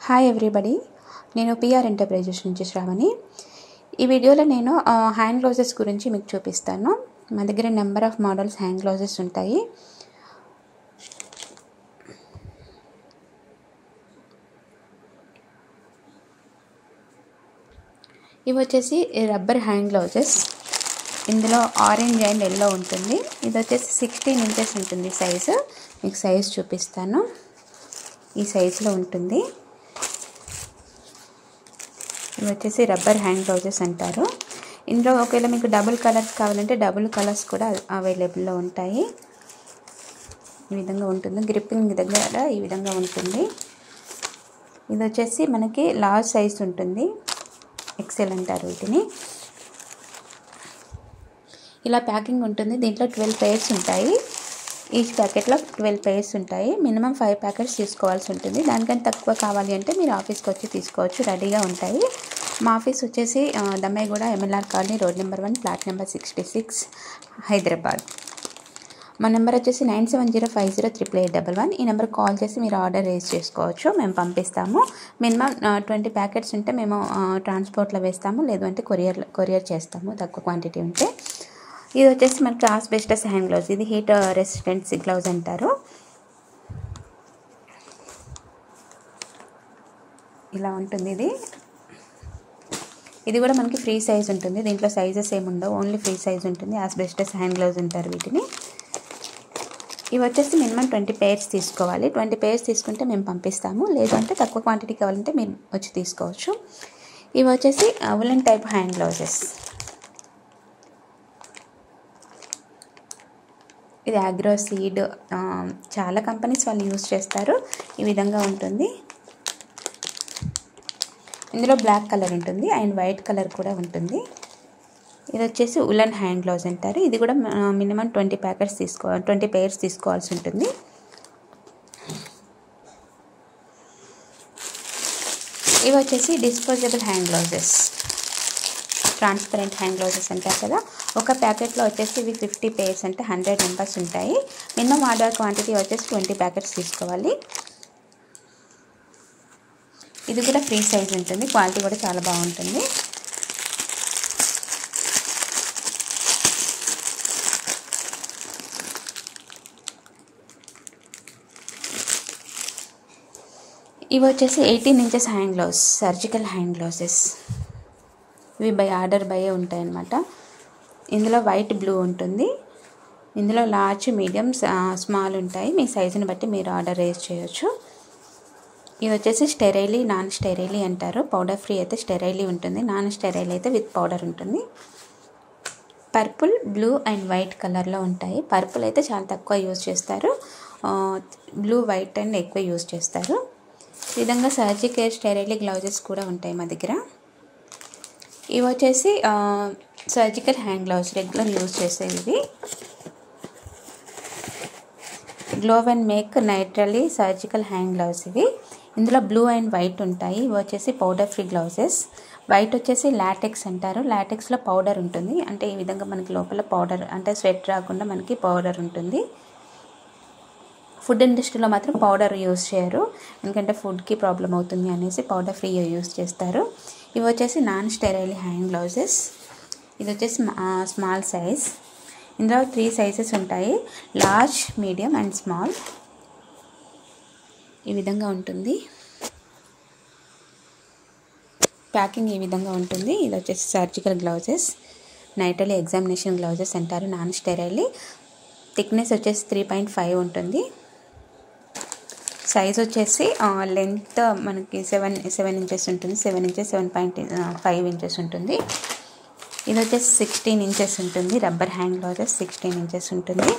Hi everybody, నేను PR enterprises నుంచి శ్రావణి. ఈ వీడియోలో నేను హ్యాండ్ గ్లౌజెస్ గురించి మీకు చూపిస్తాను. మా దగ్గర number of models hand gloves ఉంటాయి. ఇవి వచ్చేసి రబ్బర్ హ్యాండ్ గ్లౌజెస్. ఇందులో ఆరెంజ్ అండ్ ఎల్లో ఉంటుంది. ఇది వచ్చేసి 16 ఇంచెస్ ఉంటుంది సైజు. మీకు సైజ్ చూపిస్తాను. ఈ సైజులో ఉంటుంది. ఇవి వచ్చేసి రబ్బర్ హ్యాండ్ గ్లౌజెస్ అంటారు. ఇందులో ఒకవేళ మీకు డబుల్ కలర్స్ కావాలంటే డబుల్ కలర్స్ కూడా అవైలబుల్లో ఉంటాయి. ఈ విధంగా ఉంటుంది. గ్రిప్పింగ్ దగ్గర ఈ విధంగా ఉంటుంది. ఇది వచ్చేసి మనకి లార్జ్ సైజ్ ఉంటుంది. ఎక్సెల్ అంటారు వీటిని. ఇలా ప్యాకింగ్ ఉంటుంది. దీంట్లో 12 పేర్స్ ఉంటాయి. ఈచ్ ప్యాకెట్లో 12 పేర్స్ ఉంటాయి. మినిమం 5 ప్యాకెట్స్ తీసుకోవాల్సి ఉంటుంది. దానికంటే తక్కువ కావాలి అంటే మీరు ఆఫీస్కి వచ్చి తీసుకోవచ్చు. రెడీగా ఉంటాయి. మా ఆఫీస్ వచ్చేసి Dammaiguda MLR colony, road number 1, flat number 66, Hyderabad. మా నెంబర్ వచ్చేసి 9705088811. ఈ నెంబర్ కాల్ చేసి మీరు ఆర్డర్ రేస్ చేసుకోవచ్చు. మేము పంపిస్తాము. మినిమం 20 ప్యాకెట్స్ ఉంటే మేము ట్రాన్స్పోర్ట్లో వేస్తాము. లేదు అంటే కొరియర్ చేస్తాము తక్కువ క్వాంటిటీ ఉంటే. ఇది వచ్చేసి మనకి ఆస్బెస్టస్ హ్యాండ్ గ్లౌజ్. ఇది హీట్ రెసిస్టెంట్ గ్లౌజ్ అంటారు. ఇలా ఉంటుంది. ఇది కూడా మనకి ఫ్రీ సైజ్ ఉంటుంది. దీంట్లో సైజెస్ ఏమి ఉండవు, ఓన్లీ ఫ్రీ సైజ్ ఉంటుంది. ఆస్బెస్టస్ హ్యాండ్ గ్లౌజ్ అంటారు వీటిని. ఇవి వచ్చేసి మినిమం 20 పేర్స్ తీసుకోవాలి. 20 పేర్స్ తీసుకుంటే మేము పంపిస్తాము. లేదు అంటే తక్కువ క్వాంటిటీ కావాలంటే మీరు వచ్చి తీసుకోవచ్చు. ఇవి వచ్చేసి ఉలెన్ టైప్ హ్యాండ్ గ్లౌజెస్. ఇది అగ్రో సీడ్, చాలా కంపెనీస్ వాళ్ళు యూజ్ చేస్తారు. ఈ విధంగా ఉంటుంది. ఇందులో బ్లాక్ కలర్ ఉంటుంది అండ్ వైట్ కలర్ కూడా ఉంటుంది. ఇది వచ్చేసి ఉలెన్ హ్యాండ్ గ్లౌజ్ అంటారు. ఇది కూడా మినిమం 20 పేర్స్ తీసుకోవాల్సి ఉంటుంది. ఇవి వచ్చేసి disposable hand gloves, transparent hand gloves అంటారు కదా. ఒక ప్యాకెట్లో వచ్చేసి ఇవి 50 పేర్స్ అంటే 100 మెంబర్స్ ఉంటాయి. మినిమం ఆర్డర్ క్వాంటిటీ వచ్చేసి 20 ప్యాకెట్స్ తీసుకోవాలి. ఇది కూడా ఫ్రీ సైజ్ ఉంటుంది. క్వాలిటీ కూడా చాలా బాగుంటుంది. ఇవి వచ్చేసి 18 inches hand gloves, surgical hand gloves. ఇవి ఆర్డర్ ఉంటాయి అన్నమాట. ఇందులో వైట్, బ్లూ ఉంటుంది. ఇందులో లార్జ్, మీడియం, స్మాల్ ఉంటాయి. మీ సైజుని బట్టి మీరు ఆర్డర్ రేస్ చేయొచ్చు. ఇది వచ్చేసి స్టెరైలీ, నాన్ స్టెరైలీ అంటారు. పౌడర్ ఫ్రీ అయితే స్టెరైలీ ఉంటుంది, నాన్ స్టెరైల్ అయితే విత్ పౌడర్ ఉంటుంది. పర్పుల్, బ్లూ అండ్ వైట్ కలర్లో ఉంటాయి. పర్పుల్ అయితే చాలా తక్కువ యూజ్ చేస్తారు. బ్లూ, వైట్ అండ్ ఎక్కువ యూజ్ చేస్తారు. ఈ విధంగా సర్జికల్ స్టెరైలీ గ్లౌజెస్ కూడా ఉంటాయి మా దగ్గర. ఇవి వచ్చేసి surgical hand gloves, regular use చేసేవి. Glove and make nitrile surgical hand gloves ఇవి. ఇందులో బ్లూ అండ్ వైట్ ఉంటాయి. ఇవి వచ్చేసి పౌడర్ ఫ్రీ గ్లౌజెస్. వైట్ వచ్చేసి లాటెక్స్ అంటారు. లాటెక్స్లో పౌడర్ ఉంటుంది. అంటే ఈ విధంగా మనకి లోపల పౌడర్, అంటే స్వెట్ రాకుండా మనకి పౌడర్ ఉంటుంది. ఫుడ్ ఇండస్ట్రీలో మాత్రం పౌడర్ యూజ్ చేయరు, ఎందుకంటే ఫుడ్కి ప్రాబ్లం అవుతుంది అనేసి పౌడర్ ఫ్రీ యూజ్ చేస్తారు. ఇవి వచ్చేసి నాన్ స్టెరైల్ హ్యాండ్ గ్లౌజెస్. ఇది వచ్చేసి స్మాల్ సైజ్. ఇందులో 3 సైజెస్ ఉంటాయి, లార్జ్, మీడియం అండ్ స్మాల్. ఈ విధంగా ఉంటుంది. ప్యాకింగ్ ఈ విధంగా ఉంటుంది. ఇది వచ్చేసి సర్జికల్ గ్లౌజెస్, నైట్రలీ ఎగ్జామినేషన్ గ్లౌజెస్ అంటారు, నాన్ స్టెరైల్. థిక్నెస్ వచ్చేసి 3.5 ఉంటుంది. సైజ్ వచ్చేసి లెంత్ మనకి 7 ఇంచెస్ ఉంటుంది. 7 ఇంచెస్, 7.5 ఇంచెస్ ఉంటుంది. ఇది వచ్చేసి 16 ఇంచెస్ ఉంటుంది. రబ్బర్ హ్యాండ్ గ్లౌజెస్ 16 ఇంచెస్ ఉంటుంది.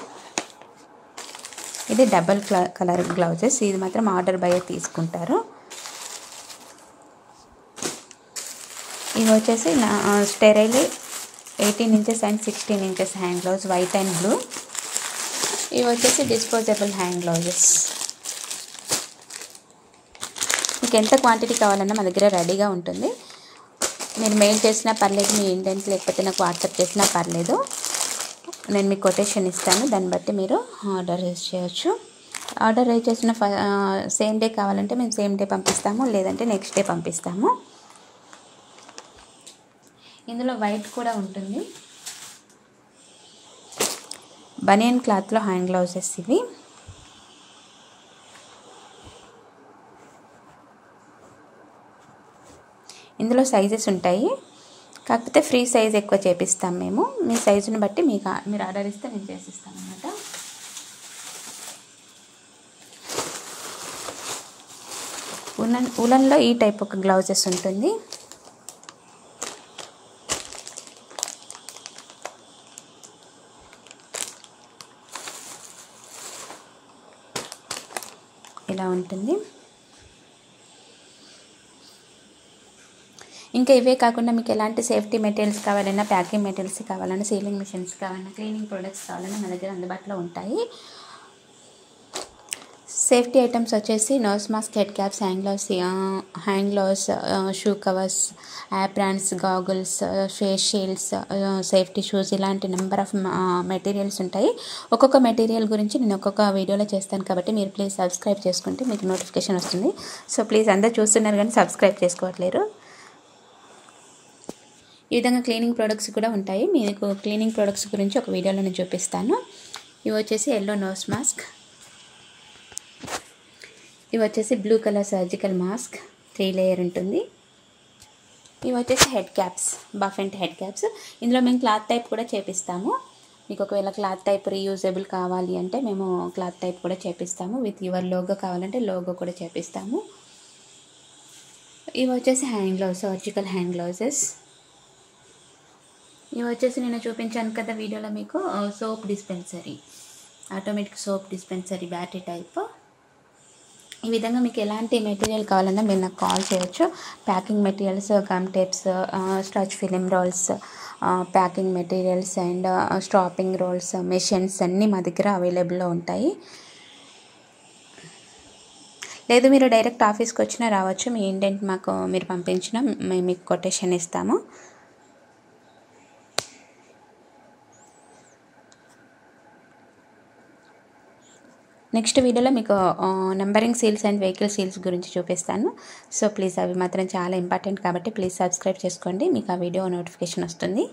ఇది డబల్ కలర్ గ్లౌజెస్. ఇది మాత్రం ఆర్డర్ తీసుకుంటారు. ఇవి వచ్చేసి sterile 18 inches and 16 inches hand gloves, white and blue. ఇవి వచ్చేసి డిస్పోజబుల్ హ్యాండ్ గ్లౌజెస్. మీకు ఎంత క్వాంటిటీ కావాలన్నా మా దగ్గర రెడీగా ఉంటుంది. మీరు మెయిల్ చేసినా పర్లేదు, మీ ఇంటెంట్ లేకపోతే నాకు వాట్సాప్ చేసినా పర్లేదు. నేను మీకు కొటేషన్ ఇస్తాను, దాన్ని బట్టి మీరు ఆర్డర్ చేయొచ్చు. ఆర్డర్ చేసిన సేమ్ డే కావాలంటే మేము సేమ్ డే పంపిస్తాము, లేదంటే నెక్స్ట్ డే పంపిస్తాము. ఇందులో వైట్ కూడా ఉంటుంది. బనియన్ క్లాత్లో హ్యాండ్ గ్లౌజెస్ ఇవి. ఇందులో సైజెస్ ఉంటాయి, కాకపోతే ఫ్రీ సైజ్ ఎక్కువ చేపిస్తాం మేము. మీ సైజుని బట్టి మీరు ఆర్డర్ ఇస్తే నేను చేసిస్తాను అన్నమాట. ఉలన్లో ఈ టైప్ ఒక గ్లౌజెస్ ఉంటుంది. ఇలా ఉంటుంది. ఇంకా ఇవే కాకుండా మీకు ఎలాంటి సేఫ్టీ మెటీరియల్స్ కావాలన్నా, ప్యాకింగ్ మెటీరియల్స్ కావాలన్నా, సీలింగ్ మిషన్స్ కావాలన్నా, క్లీనింగ్ ప్రొడక్ట్స్ కావాలన్నా మన దగ్గర అందుబాటులో ఉంటాయి. సేఫ్టీ ఐటమ్స్ వచ్చేసి nose mask, head caps, hand gloves, shoe covers, aprons, goggles, face shields, safety shoes, ఇలాంటి నెంబర్ ఆఫ్ మెటీరియల్స్ ఉంటాయి. ఒక్కొక్క మెటీరియల్ గురించి నేను ఒక్కొక్క వీడియోలో చేస్తాను కాబట్టి మీరు ప్లీజ్ సబ్స్క్రైబ్ చేసుకుంటే మీకు నోటిఫికేషన్ వస్తుంది. సో ప్లీజ్ అందరూ చూస్తున్నారు కానీ సబ్స్క్రైబ్ చేసుకోవట్లేరు. ఈ విధంగా క్లీనింగ్ ప్రొడక్ట్స్ కూడా ఉంటాయి. మీకు క్లీనింగ్ ప్రొడక్ట్స్ గురించి ఒక వీడియోలో నేను చూపిస్తాను. ఇవి వచ్చేసి ఎల్లో నోస్ మాస్క్, ఇవి వచ్చేసి blue colour surgical mask 3 layer ఉంటుంది. ఇవి వచ్చేసి హెడ్ క్యాప్స్, బఫెంట్ హెడ్ క్యాప్స్. ఇందులో మేము క్లాత్ టైప్ కూడా చేపిస్తాము. మీకు ఒకవేళ క్లాత్ టైప్ రీయూజబుల్ కావాలి అంటే మేము క్లాత్ టైప్ కూడా చేపిస్తాము. విత్ యువర్ లోగో కావాలంటే లోగో కూడా చేపిస్తాము. ఇవి వచ్చేసి hand gloves, surgical hand gloves. ఇవి వచ్చేసి నేను చూపించాను కదా వీడియోలో మీకు, soap dispensary, automatic soap dispensary, battery type. ఈ విధంగా మీకు ఎలాంటి మెటీరియల్ కావాలన్నా మీరు నాకు కాల్ చేయొచ్చు. Packing materials, gum tapes, stretch film rolls, packing materials and strapping rolls, machines అన్నీ మా దగ్గర అవైలబుల్లో ఉంటాయి. లేదు మీరు డైరెక్ట్ ఆఫీస్కి వచ్చినా రావచ్చు. మీ ఇండెంట్ మాకు మీరు పంపించినా మేము మీకు కొటేషన్ ఇస్తాము. నెక్స్ట్ వీడియోలో మీకు numbering seals and vehicle seals గురించి చూపిస్తాను. సో ప్లీజ్ అవి మాత్రం చాలా ఇంపార్టెంట్ కాబట్టి ప్లీజ్ సబ్స్క్రైబ్ చేసుకోండి, మీకు ఆ వీడియో నోటిఫికేషన్ వస్తుంది.